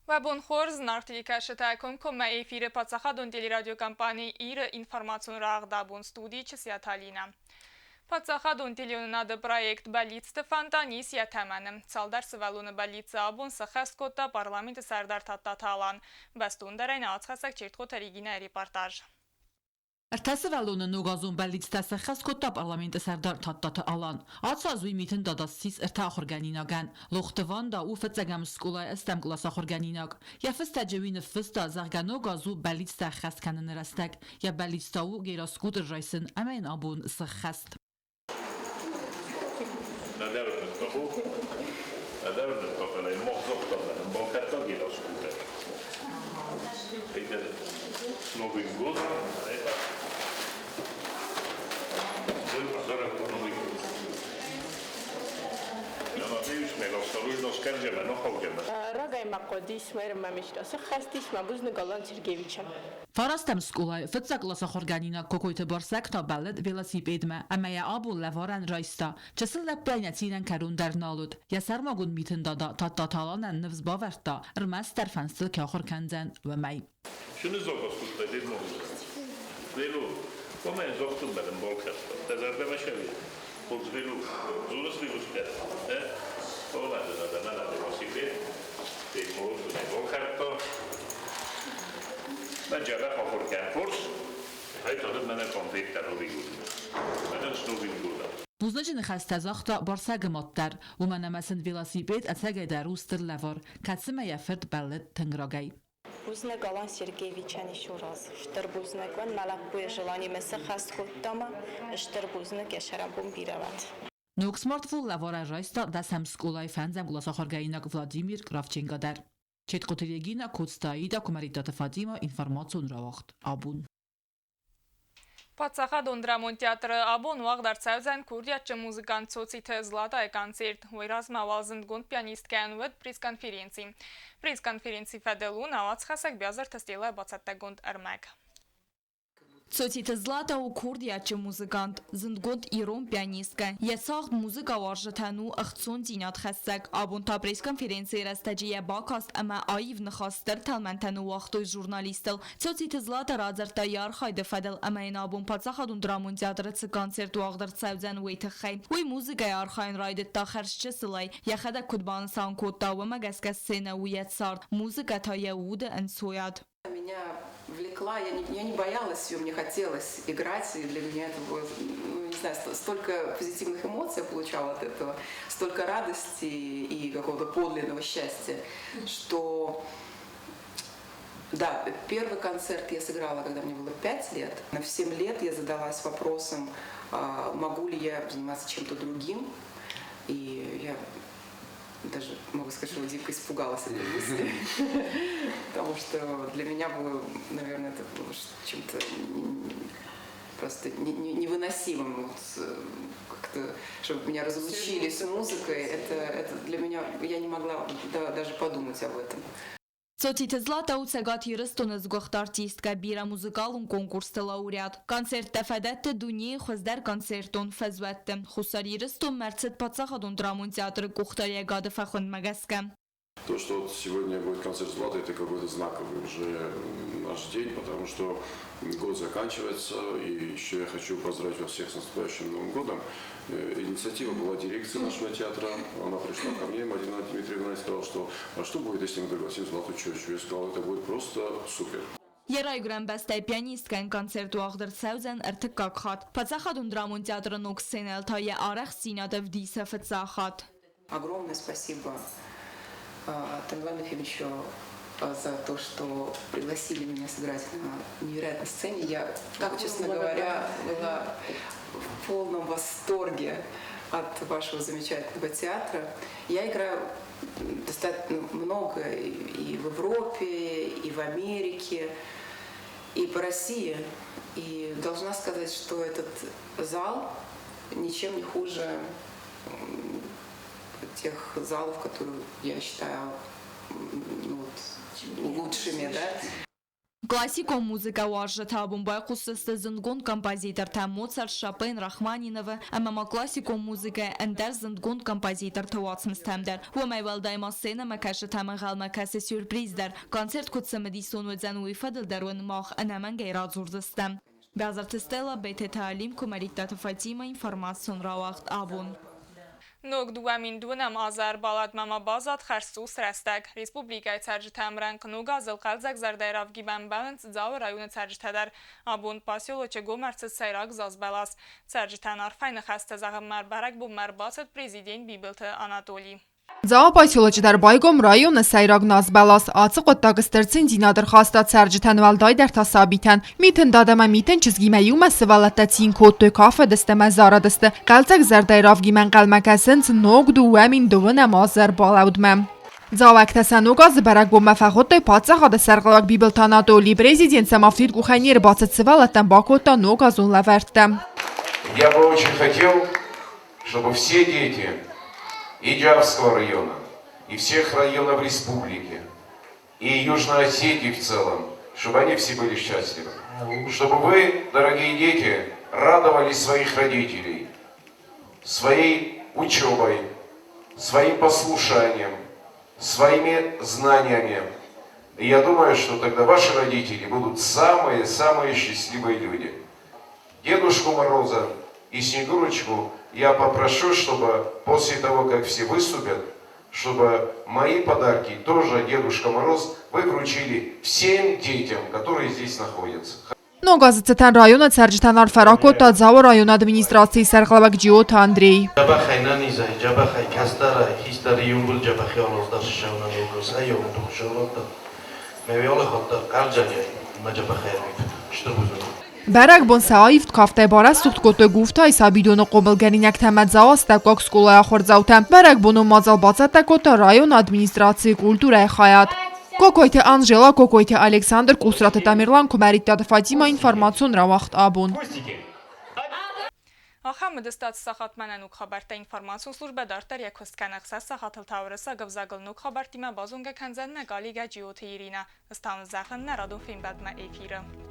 Webon Horz nartilikai komme efire patsachadon teleradiokampanii ir informațiun ragdabun studii çisiyatalina. Patsachadon telionada proiect balitste fantanis yatamanem. Çaldar sıvalunu balitse abun sıxaskota parlamenti serdar tattatalan. Bestunderen atsxasak çirtxota rigine reportaj. Արտասվալոնը նուգազուն բալից տասախած կոտա պարլամենտը սարդար թատտատը ալան։ Ացազույ միտն դադասիս ըրթախորգանինագան, լողտվան դա ու ֆծագամ սկուլայ ըստամ կլասախորգանինագ։ Եվստաջևինը ֆստա զարգանո գազու բալից տախած կանը նրաստակ, և բալից տաու գերասկուտ ռայսն ամեն աբուն սխաստ։ Новым годом, это подарок на Новый год. Я надеюсь, мы осторожно скажем, но ходим. Рагай мақодис мэрма мишрасы хастис мабузны Галан Сергеевичем. Фарастам скулай фцак ласахорганина кокойте барсак та балет велосипедме, амая абу лаваран райста. Часыл лаппайнатинен карун дар налуд. Я сармагун митен дада таттаталанен невз баверта. Рмас тарфанстыл кахор канден و май. Şunu zokostuk dedim o yüzden. Velu, komen zoktum benim bolkasta. Tezerde meşevi. Pols velu, zulus viluste. Olmadı da ben de velosiped. Temos ne bolkarto. Ben cebe haforken kurs. Hayt adım bana konflikter obigun. Bana snubin gula. Buzначны хастазахта барсагыматтар, уманамасын велосипед ацагайдар устыр лавар, кацымая ферд балет тынграгай. Бузны Галан Сергеевичен еще раз. Штырбузны кван малакбуя желание меса хасткоттама, штырбузны кешарабун бирават. Нук смартфон лавара райста дасам скулай фанзам гласахаргайнак Владимир Кравченгадар. Четкотерегина Куцтаида Кумаритата Фатима информацион равахт. Абун. Patsachadon Dramon teatrı abon vaqdar sevzen kurdiyatçı muzikant Sotsite Zlatay koncert. Uyrazma valzınd gund pianistken ved press-konferenci. Press-konferenci fedeluna atsxasak biazar testile batsette gund ermek. Соците Злата у курдиячы музыкант, зындгонд ирон пианистка. Ясагд музыка варжатану ахцон динят хастак. Абун та пресс-конференции растаджия бакаст, ама аив нахастер талмантану вахтой журналистел. Соците Злата радзарта яр хайде фадел, ама ин абун пацахадун Драмон театрыцы концерт вағдар цавзан вейтахай. Уй музыка яр хайн райдет та харшчы сылай. Яхада кудбан сан котта вама гаска сцена уят сард. Музыка та яуда ансояд. Меня влекла, я не боялась ее, мне хотелось играть, и для меня это было, не знаю, столько позитивных эмоций я получала от этого, столько радости и какого-то подлинного счастья, что, да, первый концерт я сыграла, когда мне было 5 лет. В 7 лет я задалась вопросом, могу ли я заниматься чем-то другим, и я даже могу сказать, что дико испугалась этой мысли, потому что для меня было, наверное, это было чем-то просто невыносимым, как-то, чтобы меня разлучили с музыкой, это для меня, я не могла даже подумать об этом. Соците Злата уцегат юристон згохт артистка бира музыкалун конкурста лауреат. Концерт тефедетте дуни хуздер концертон фезветте. Хусар юристон мерцет пацахадун Драмон театры кухтария гады фахон магаска. То, что вот сегодня будет концерт Златы, это какой-то знаковый уже наш день, потому что год заканчивается, и еще я хочу поздравить вас всех с наступающим Новым годом. Инициатива была дирекции нашего театра, она пришла ко мне, Марина Дмитриевна, и сказала, что а что будет, если мы пригласим Злату Чочу? Я сказал, это будет просто супер. Երայգրան բաստայ պիանիստկան կոնցերտ ու աղդր ծավզան ըրթը կակխատ։ Պացախադուն Դրամոն театрը նոքսենել թայե արախ սինադև դիսը ֆծախատ։ Огромное спасибо Тамилану Ефимовичу за то, что пригласили меня сыграть на невероятной сцене. Я, честно говоря, была в полном восторге от вашего замечательного театра. Я играю достаточно много и в Европе, и в Америке, и по России. И должна сказать, что этот зал ничем не хуже тех залов, которые я считаю лучшими, да. Классико музыка варжата бомбай кусысты зынгон композитор та Моцарт, Шопен, Рахманинова, амама классико музыка эндер зынгон композитор тавацмстамдер. Вамай валдайма сцена макаша тамагал макасы сюрприздер. Концерт кутсамади сонведзан уифадл дарван мах анаман гайрат зурдыстам. Бязарт Стелла, Бете Таалим, Кумариттата Фатима, информацион равахт абун. Նոկ դուամին դունամ ազար բալատմամա բազատ խարսուս ռեստակ։ Ռեսպուբլիկայ ծարջթամ ռանկ նոգա զլყալ զագզարդայրավ գիբան բանց զավը ռայունը ծարջթադար աբուն պասյոլոչը գոմարցը սայրակ զազբալաս։ Ծարջթան արվայնը խաստը զաղմար բարակ բումար բացըտ պրեզիդենտ բիբլթը Անատոլի։ Ձավը պայսյոլոչդար բայգոմ ռայոնը սայրագ նազբալաս ացıq օտագստերցին ձինադր խաստատ սարջթան վալդայ դերթասաբիթան միթն դադամա միթն չզգիմայում է սվալատացին կոտը կաֆը դստեմա զարադստը կալցակ զարդայրավ գիմեն կալմակասնց նոգ դուամին դուվն ամազար բալավդմեմ Ձավակտասանոգա զբարակ բոմաֆախոտը պացախադը սարգլակ բիբլթանատոլի պրեզիդենտ Самավդիր Կուխանիեր բացըտ սվալատան բակոտա նոգ ազուն լավերտը Я бы очень хотел, чтобы все дети Иджавского района и всех районов республики и Южной Осетии в целом, чтобы они все были счастливы. Чтобы вы, дорогие дети, радовали своих родителей своей учебой, своим послушанием, своими знаниями. И я думаю, что тогда ваши родители будут самые-самые счастливые люди. Дедушку Мороза и Снегурочку я попрошу, чтобы после того, как все выступят, чтобы мои подарки тоже Дедушка Мороз вы вручили всем детям, которые здесь находятся. Նոգազծտան ռայոնը ծարջթան արվարակոտա ձավը ռայոն ադմինիստրացիի սարգլավակ ջիոտ Անդրեի Ջաբախայ նանիզայ, ջաբախայ կաստարայ, հիստարի յունգուլ ջաբախի անոզդար շշավնան ոգոսայ, յոմդուղ շավլոտա, մեվիոլը խոտա կարջանյայ, մաջաբախայ արվիվ, շտրբուզուն. Բարակ բոնսաիվ կավտայ բարաս սուղտ կոտը գուվտա իսաբիդոնը կոմլ գերինակ թամատ զավա ստակոք սկոլայ ախորձավտա Բարակ բոնու մազալ բացատա կոտը ռայոն ադմինիստրացիի կուլտուրայ խայատ Կոկոյթե Անժելա, Կոկոյթե Ալեքսանդր, Կուսրատը Տամիրլան, Կումարիттատը Ֆատիմա, ինվորմացիոն ռավախտ աբուն Ախամը դստած սախատմանան ու խաբարտա ինվորմացիոն սլուժբա դարտար եկոստ կանախսա սախատլ թավրսա գվզագլն ու խաբարտիմա բազունգա կանզան մեկալի գաջիոթը իրինա, ըստան զախնն նարադուն ֆիլմ բադմա էվիրը